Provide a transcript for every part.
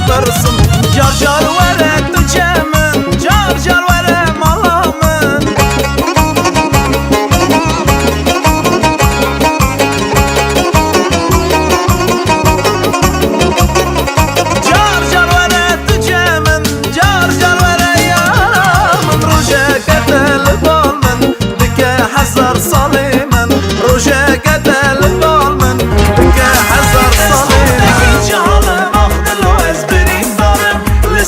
برسم جار جار وره تو چمن جار جار وره مالامن جار جار وره تو چمن جار جار وره یارامن روشه کتل بالمن دکه حزار سالی من روشه کتل بالمن دکه حزار سالی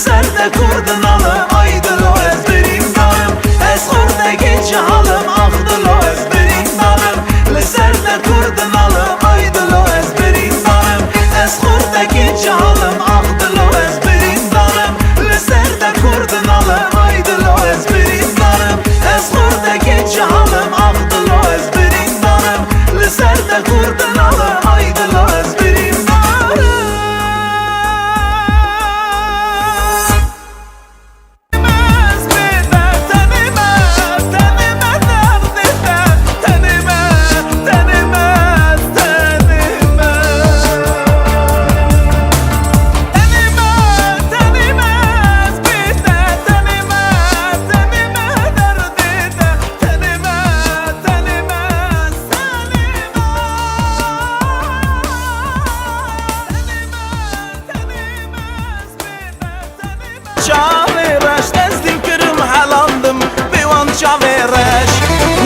سرده کردن alım aydır o ezberim darım Eskordaki cahalım akdır o ezberim darım Serde kurdun alım aydır o ezberim darım Eskordaki cahalım akdır o ezberim darım Serde kurdun alım aydır o ezberim darım Eskordaki cahalım akdır o ezberim darım Serde kurdun alım aydır o ezberim darım Çavereş tezdim kırım halandım Bivan çavereş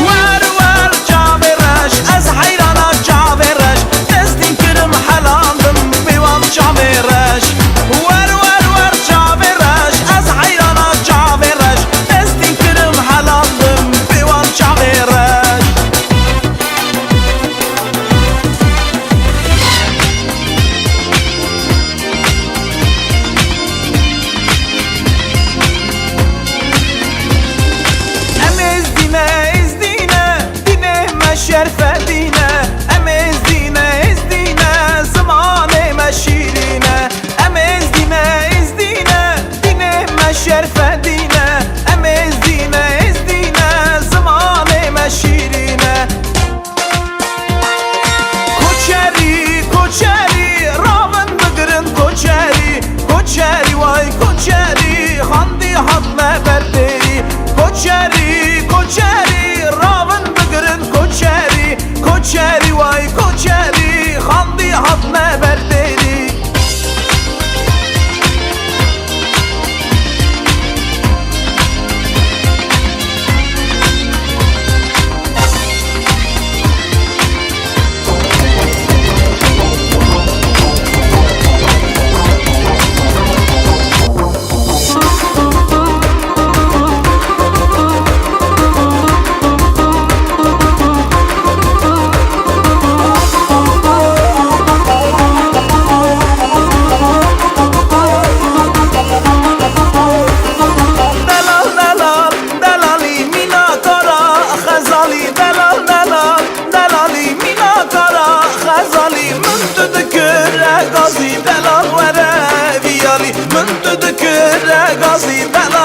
Var var çavereş Ez hayrana çavereş Tezdim kırım halandım Bivan çavereş Var var var çavereş Ez hayrana çavereş Tezdim kırım halandım Bivan çavereş شرف دینه ام از دینه از دینه زمان مشیرینه ام از دینه از دینه دینه مشرف دینه ام از دینه از دینه زمان مشیرینه کوچری کوچری راون بگرن کوچری کوچری وای کوچری خاندی حد نبردی کوچری کوچری راون بگرن کوچری کوچری وای کوچری خاندی حد نبردی غازی دلال وره ویالی من تو دکره غازی دلال